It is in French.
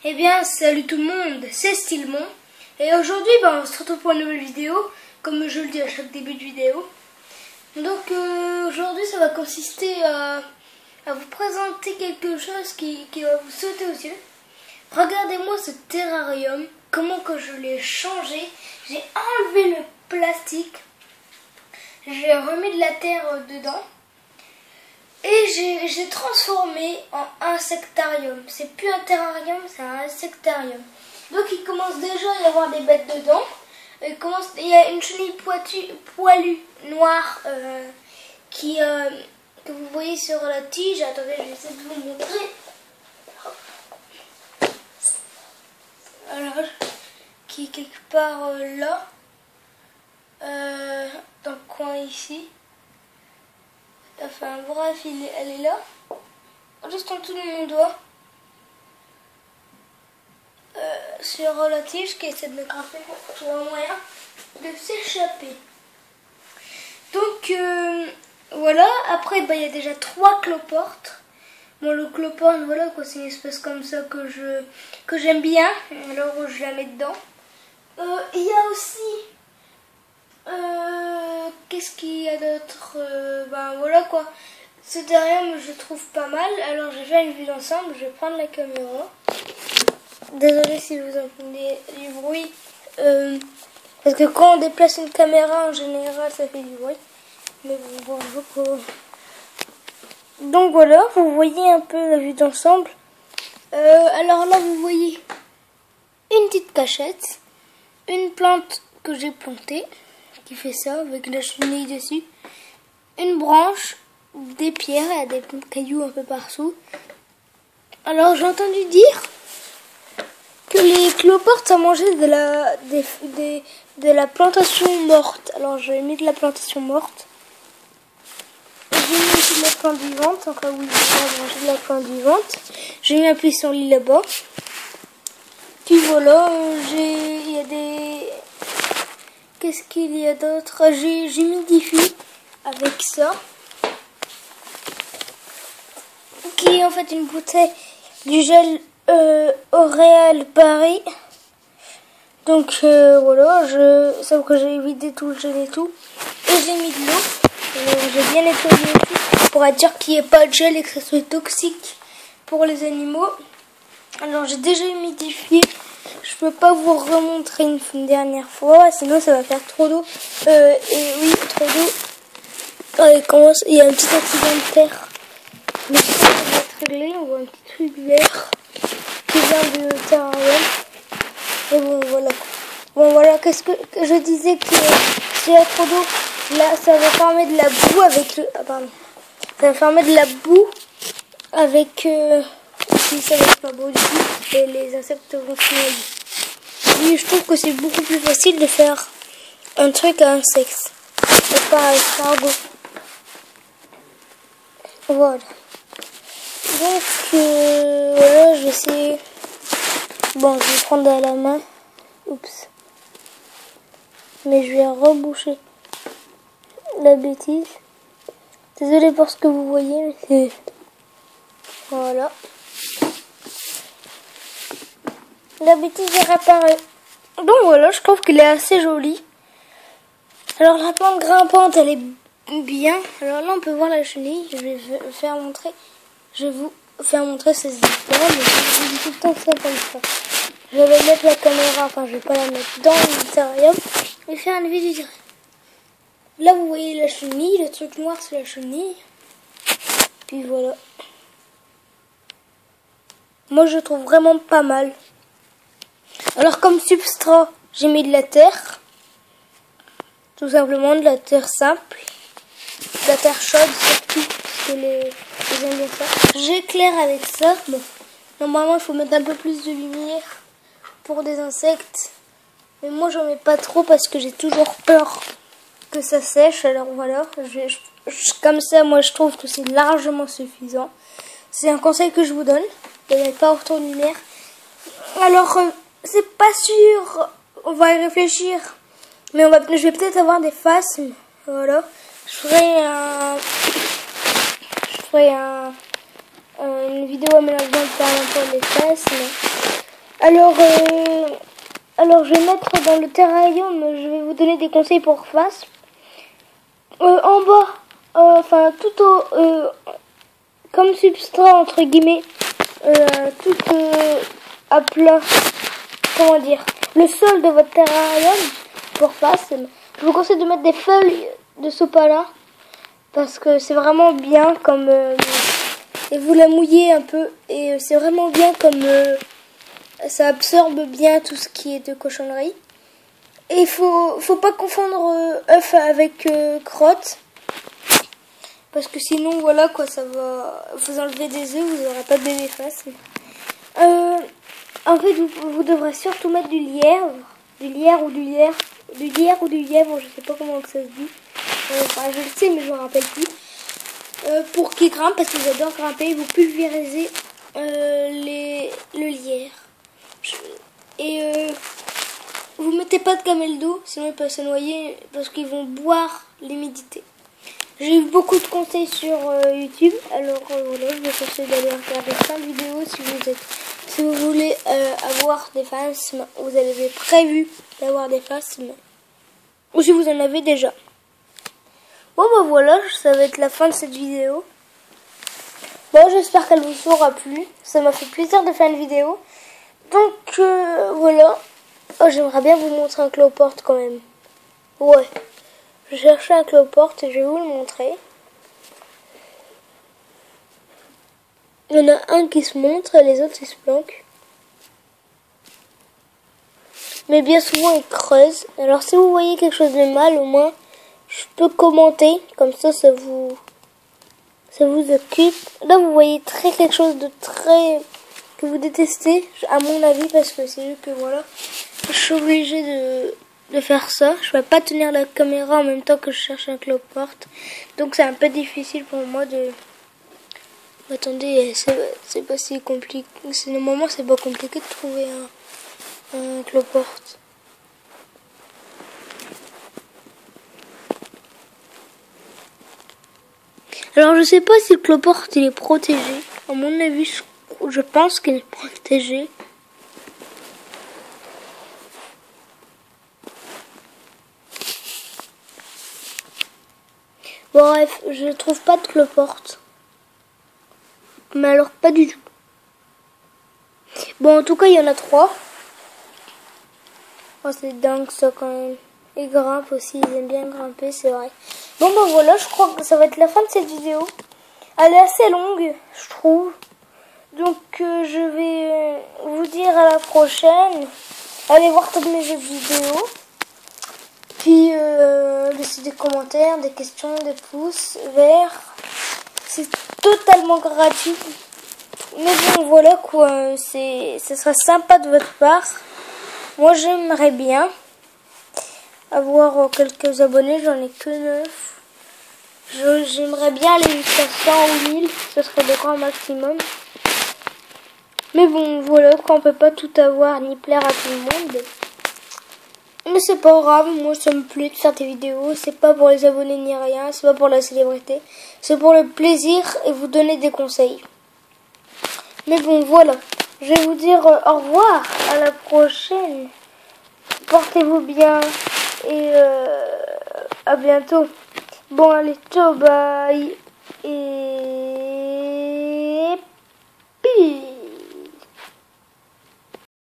Eh bien, salut tout le monde, c'est Stylemon. Et aujourd'hui, on se retrouve pour une nouvelle vidéo, comme je le dis à chaque début de vidéo. Donc aujourd'hui, ça va consister à vous présenter quelque chose qui va vous sauter aux yeux. Regardez-moi ce terrarium, comment que je l'ai changé. J'ai enlevé le plastique, j'ai remis de la terre dedans. Et j'ai transformé en insectarium. C'est plus un terrarium, c'est un insectarium. Donc il commence déjà à y avoir des bêtes dedans. Il y a une chenille poilue noire que vous voyez sur la tige. Attendez, je vais essayer de vous montrer. Alors, qui est quelque part là, dans le coin ici. Enfin bref, elle est là, juste en dessous de mon doigt, sur la tige qui essaie de me grimper pour trouver un moyen de s'échapper. Donc voilà, après il y a déjà 3 cloportes. Bon, le cloporte, voilà quoi, c'est une espèce comme ça que j'aime bien, alors je la mets dedans. Il y a aussi qu'est-ce qu'il y a d'autre, voilà quoi. Ce terrarium je trouve pas mal. Alors je vais faire une vue d'ensemble. Je vais prendre la caméra. Désolée si vous entendez du bruit, parce que quand on déplace une caméra en général ça fait du bruit. Mais bon, donc voilà, vous voyez un peu la vue d'ensemble. Alors là vous voyez une petite cachette, une plante que j'ai plantée qui fait ça avec la chenille dessus, une branche, des pierres et des cailloux un peu partout. Alors j'ai entendu dire que les cloportes ça mangeait de la plantation morte. Alors j'ai mis de la plantation morte. J'ai mis aussi de la plante vivante, en cas où ils vont manger de la plante vivante. J'ai mis un pissenlit là-bas. Puis voilà, il y a des... Qu'est-ce qu'il y a d'autre? J'humidifie avec ça, qui est en fait une bouteille du gel L'Oréal Paris. Donc voilà, ça que j'ai vidé tout le gel et tout, et j'ai mis de l'eau. J'ai bien nettoyé tout pour être sûr qu'il n'y ait pas de gel et que ça soit toxique pour les animaux. Alors j'ai déjà humidifié. Je peux pas vous remontrer une dernière fois, sinon ça va faire trop d'eau. Et oui, trop d'eau. Il y a un petit accident de terre. Mais ça va être réglé. On voit un petit truc vert qui vient de terrarium. Et bon voilà. Bon voilà, qu'est-ce que je disais que s'il y a trop d'eau, là ça va former de la boue avec le. Ah pardon. Ça va former de la boue avec. Si ça va être pas beau du tout, et les insectes vont se noyer. Oui, je trouve que c'est beaucoup plus facile de faire un truc à insectes et pas à escargot. Voilà. Donc voilà, je vais essayer. Bon, je vais prendre à la main. Oups. Mais je vais reboucher la bêtise. Désolée pour ce que vous voyez, mais c'est... Voilà. La bêtise est réparée. Donc voilà, je trouve qu'elle est assez jolie. Alors la plante grimpante, elle est bien. Alors là, on peut voir la chenille. Je vais vous faire montrer ces histoires. Mais je vous dis tout le temps ça comme ça. Je vais mettre la caméra, enfin je vais pas la mettre dans le terrarium. Je vais faire une vidéo directe. Là, vous voyez la chenille. Le truc noir, c'est la chenille. Puis voilà. Moi, je trouve vraiment pas mal. Alors comme substrat, j'ai mis de la terre, tout simplement de la terre simple, de la terre chaude surtout, parce que les aiment bien ça. J'éclaire avec ça. Bon, normalement il faut mettre un peu plus de lumière pour des insectes, mais moi j'en mets pas trop parce que j'ai toujours peur que ça sèche. Alors voilà, comme ça moi je trouve que c'est largement suffisant. C'est un conseil que je vous donne, de ne pas autant de lumière. Alors c'est pas sûr, on va y réfléchir, mais je vais peut-être avoir des faces. Voilà, je ferai une vidéo aménageant de faire un peu les faces, Alors, je vais mettre dans le terrarium, je vais vous donner des conseils pour face. En bas, enfin tout au, comme substrat entre guillemets, tout à plat, comment dire, le sol de votre terrarium pour face. Je vous conseille de mettre des feuilles de sopalin parce que c'est vraiment bien comme et vous la mouillez un peu et c'est vraiment bien comme ça absorbe bien tout ce qui est de cochonnerie. Et il faut pas confondre œuf avec crotte. Parce que sinon, voilà quoi, ça va vous enlever des œufs, vous n'aurez pas de bébé face. En fait, vous devrez surtout mettre du lièvre. Du lièvre ou du lièvre, je sais pas comment que ça se dit. Enfin, je le sais, mais je me rappelle plus. Pour qu'ils grimpent, parce qu'ils adorent grimper, vous pulvérisez le lierre. Et vous mettez pas de camel d'eau, sinon ils peuvent se noyer parce qu'ils vont boire l'humidité. J'ai eu beaucoup de conseils sur YouTube, alors voilà, je vous conseille d'aller regarder plein de vidéos si vous voulez avoir des phasmes, vous avez prévu d'avoir des phasmes, ou si vous en avez déjà. Bon bah voilà, ça va être la fin de cette vidéo. Bon, j'espère qu'elle vous aura plu, ça m'a fait plaisir de faire une vidéo. Donc voilà. Oh, j'aimerais bien vous montrer un cloporte quand même. Ouais. Je cherchais un cloporte et je vais vous le montrer. Il y en a un qui se montre et les autres ils se planquent. Mais bien souvent ils creusent. Alors si vous voyez quelque chose de mal, au moins je peux commenter. Comme ça vous occupe. Là vous voyez quelque chose de très que vous détestez, à mon avis, parce que c'est juste que voilà. Je suis obligée de faire ça. Je ne vais pas tenir la caméra en même temps que je cherche un cloporte. Donc c'est un peu difficile pour moi de... Attendez, c'est pas si compliqué. Normalement c'est pas compliqué de trouver un cloporte. Alors je sais pas si le cloporte il est protégé. À mon avis, je pense qu'il est protégé. Bon, bref, je trouve pas de cloporte. Mais alors, pas du tout. Bon, en tout cas, il y en a 3. Oh, c'est dingue ça quand même. Ils grimpent aussi, ils aiment bien grimper, c'est vrai. Bon, ben voilà, je crois que ça va être la fin de cette vidéo. Elle est assez longue, je trouve. Donc, je vais vous dire à la prochaine. Allez voir toutes mes autres vidéos. Puis, laissez des commentaires, des questions, des pouces verts. C'est totalement gratuit. Mais bon, voilà quoi. Ce serait sympa de votre part. Moi, j'aimerais bien avoir quelques abonnés. J'en ai que 9. J'aimerais bien aller jusqu'à 100 ou 1000. Ce serait le grand maximum. Mais bon, voilà quoi. On peut pas tout avoir ni plaire à tout le monde. Mais c'est pas grave, moi ça me plaît de faire des vidéos, c'est pas pour les abonnés ni rien, c'est pas pour la célébrité, c'est pour le plaisir et vous donner des conseils. Mais bon voilà, je vais vous dire au revoir, à la prochaine, portez-vous bien et à bientôt. Bon allez, ciao, bye et...